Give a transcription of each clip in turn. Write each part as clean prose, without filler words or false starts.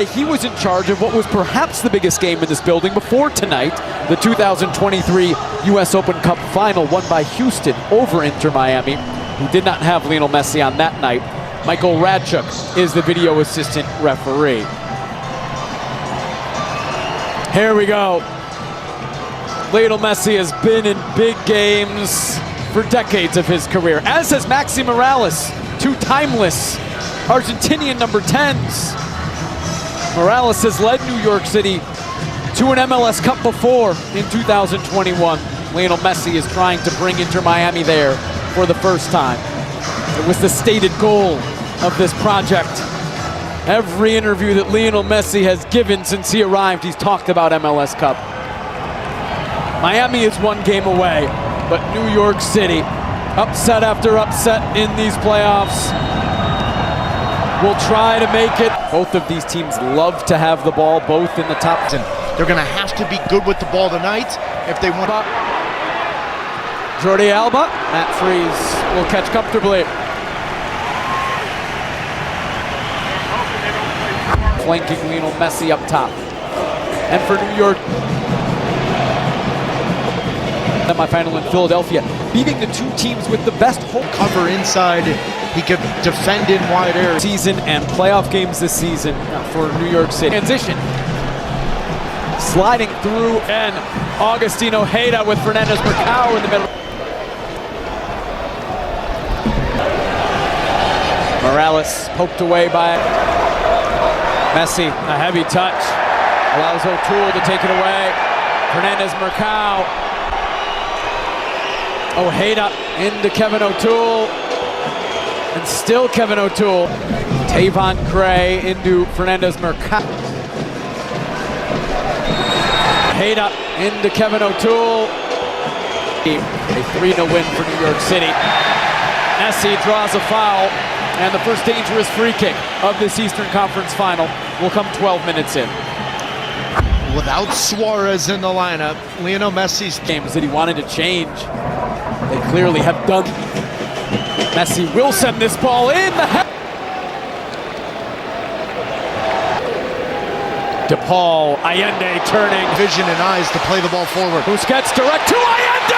He was in charge of what was perhaps the biggest game in this building before tonight, the 2023 US Open Cup Final, won by Houston over Inter Miami, who did not have Lionel Messi on that night. Michael Radchuk is the video assistant referee. Here we go. Lionel Messi has been in big games for decades of his career, as has Maxi Morales, two timeless Argentinian number 10s. Morales has led New York City to an MLS Cup before in 2021. Lionel Messi is trying to bring Inter Miami there for the first time. It was the stated goal of this project. Every interview that Lionel Messi has given since he arrived, he's talked about MLS Cup. Miami is one game away, but New York City, upset after upset in these playoffs, will try to make it. Both of these teams love to have the ball, both in the top 10. They're going to have to be good with the ball tonight if they want. Jordi Alba, Matt Freeze will catch comfortably. Flanking Lionel Messi up top. And for New York, semifinal in Philadelphia, beating the two teams with the best home cover inside. He could defend in wide areas. Season and playoff games this season for New York City. Transition. Sliding through, and Agustín Ojeda with Fernandez Mercado in the middle. Morales poked away by Messi. A heavy touch. Allows O'Toole to take it away. Fernandez Mercado. Ojeda into Kevin O'Toole. And still Kevin O'Toole. Tavon Gray into Fernandez Mercado. Ojeda into Kevin O'Toole. A 3-0 win for New York City. Messi draws a foul, and the first dangerous free kick of this Eastern Conference Final will come 12 minutes in. Without Suarez in the lineup, Lionel Messi's games that he wanted to change, they clearly have done. Messi will send this ball in. DePaul, Allende turning. Vision and eyes to play the ball forward. Busquets direct to Allende!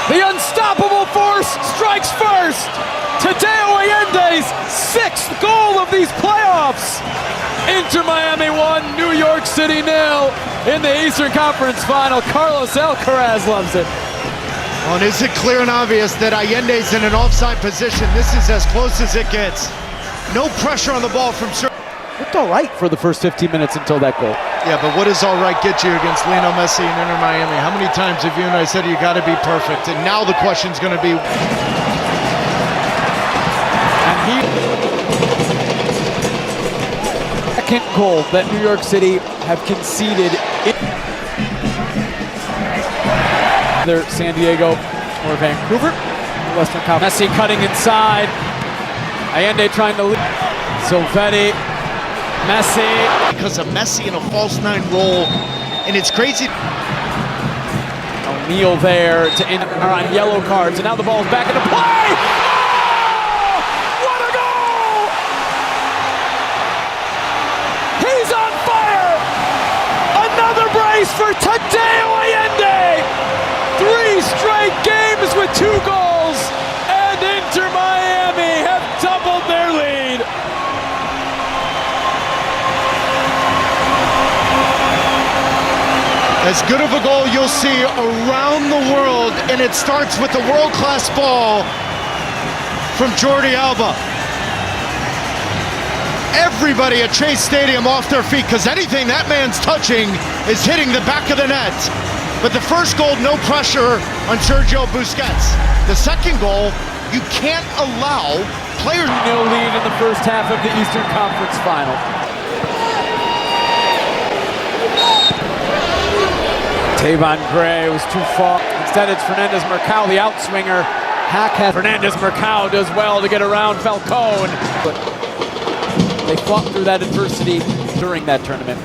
The unstoppable force strikes first. Tadeo Allende's sixth goal of these playoffs. Inter Miami 1, New York City 0 in the Eastern Conference Final. Carlos Alcaraz loves it. Well, and is it clear and obvious that Allende's in an offside position? This is as close as it gets. No pressure on the ball from Sir. Looked all right for the first 15 minutes until that goal. Yeah, but what does all right get you against Lionel Messi and Inter Miami? How many times have you and I said you got to be perfect? And now the question's going to be. And second goal that New York City have conceded. Either San Diego or Vancouver. Western Conference. Messi cutting inside. Allende trying to lead. Silvetti. Messi. Because of Messi in a false nine role, and it's crazy. O'Neal there to end on yellow cards, and now the ball is back into play. Oh, what a goal! He's on fire! Another brace for Tadeo Allende. 3 straight games with 2 goals, and Inter Miami have doubled their lead. As good of a goal you'll see around the world, and it starts with the world-class ball from Jordi Alba. Everybody at Chase Stadium off their feet, because anything that man's touching is hitting the back of the net. But the first goal, no pressure on Sergio Busquets. The second goal, you can't allow players. 0 lead in the first half of the Eastern Conference Final. Tavon Gray was too far. Instead, it's Fernandez Mercado, the outswinger. Haak has Fernandez Mercado does well to get around Falcone. But they fought through that adversity during that tournament.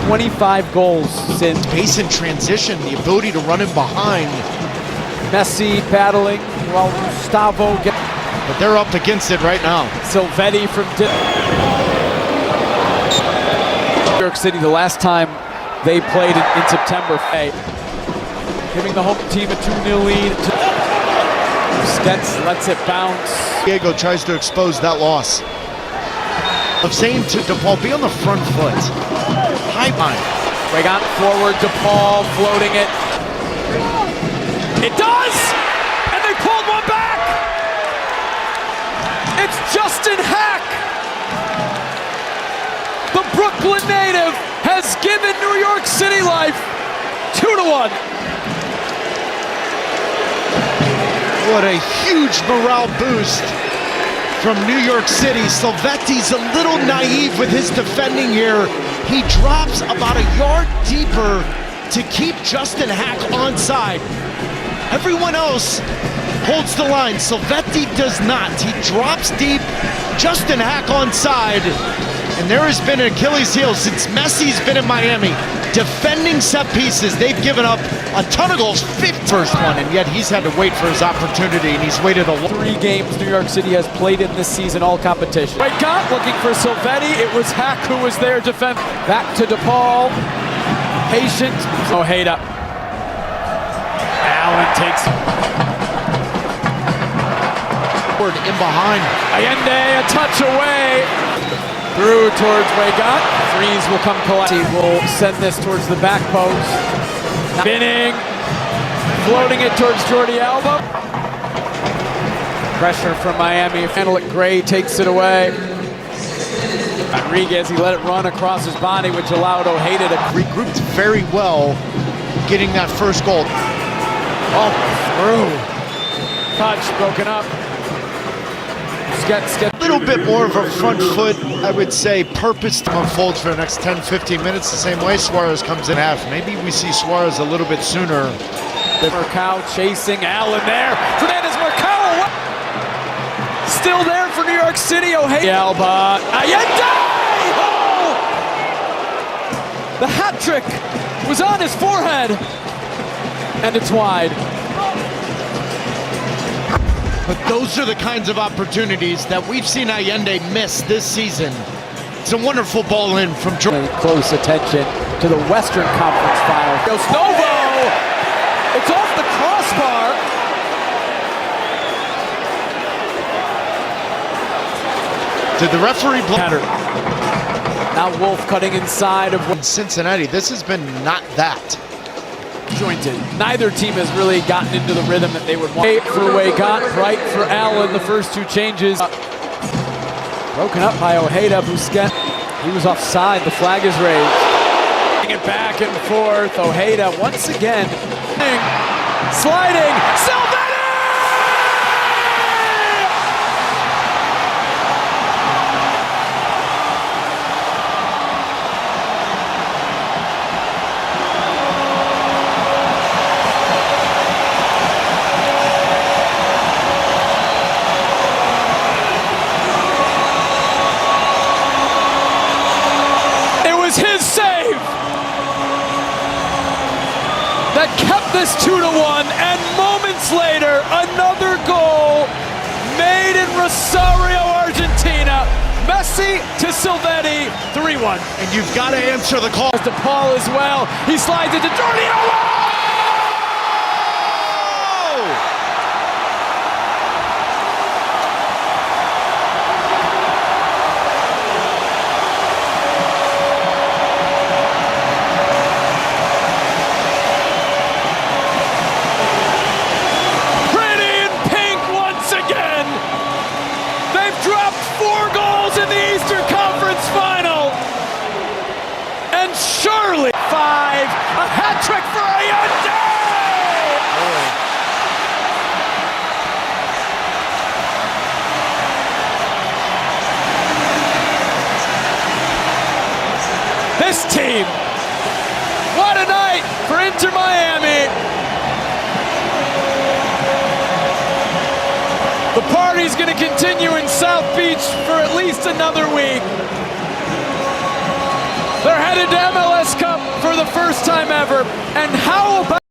25 goals since. Pace in transition, the ability to run in behind. Messi battling while Gustavo gets. But they're up against it right now. Silvetti from New York City, the last time they played in September. Giving the home team a 2-0 lead. Busquets lets it bounce. Diego tries to expose that loss. Of saying to DePaul, be on the front foot. High line. Weigant forward, DePaul floating it. It does! And they pulled one back! It's Justin Haak! The Brooklyn native has given New York City life 2-1. What a huge morale boost from New York City. Silvetti's a little naive with his defending here. He drops about a yard deeper to keep Justin Haak onside. Everyone else holds the line. Silvetti does not. He drops deep. Justin Haak onside. And there has been an Achilles heel since Messi's been in Miami. Defending set pieces, they've given up a ton of goals, first one, and yet he's had to wait for his opportunity, and he's waited a long 3 games New York City has played in this season, all competition. Weigant looking for Silvetti. It was Haak who was there defend. Back to DePaul. Patient. Ojeda. Allen takes forward in behind. Allende, a touch away. Through towards Weigant. Freeze will come collect. Will send this towards the back post. Spinning. Floating it towards Jordi Alba. Pressure from Miami. Handle it. Gray takes it away. Rodriguez, he let it run across his body, which allowed Ojeda to regrouped very well, getting that first goal. Oh, through. Touch broken up. Get a little bit more of a front foot, I would say, purpose to unfold for the next 10-15 minutes. The same way Suarez comes in half. Maybe we see Suarez a little bit sooner. Mercado chasing Allen there. Fernandez Mercado still there for New York City. Ojeda. Alba. Allende! Oh! The hat trick was on his forehead. And it's wide. But those are the kinds of opportunities that we've seen Allende miss this season. It's a wonderful ball in from Jordan. Close attention to the Western Conference Final. Novo! It's off the crossbar. Did the referee blow? Now Wolf cutting inside of Cincinnati. This has been not that. Jointed. Neither team has really gotten into the rhythm that they would want. For Weigant, Bright for Allen, the first 2 changes. Broken up by Ojeda. Busquets, he was offside, the flag is raised. Bring it back and forth. Ojeda once again. Sliding, Silvetti! His save that kept this 2-1, and moments later, another goal made in Rosario, Argentina. Messi to Silvetti, 3-1. And you've got to answer the call. To Paul as well. He slides into Jordi Alba. Dropped 4 goals in the Eastern Conference Final. And surely 5, a hat trick for Allende! This team, what a night for Inter Miami. party's gonna continue in South Beach for at least another week. They're headed to MLS Cup for the first time ever. And how about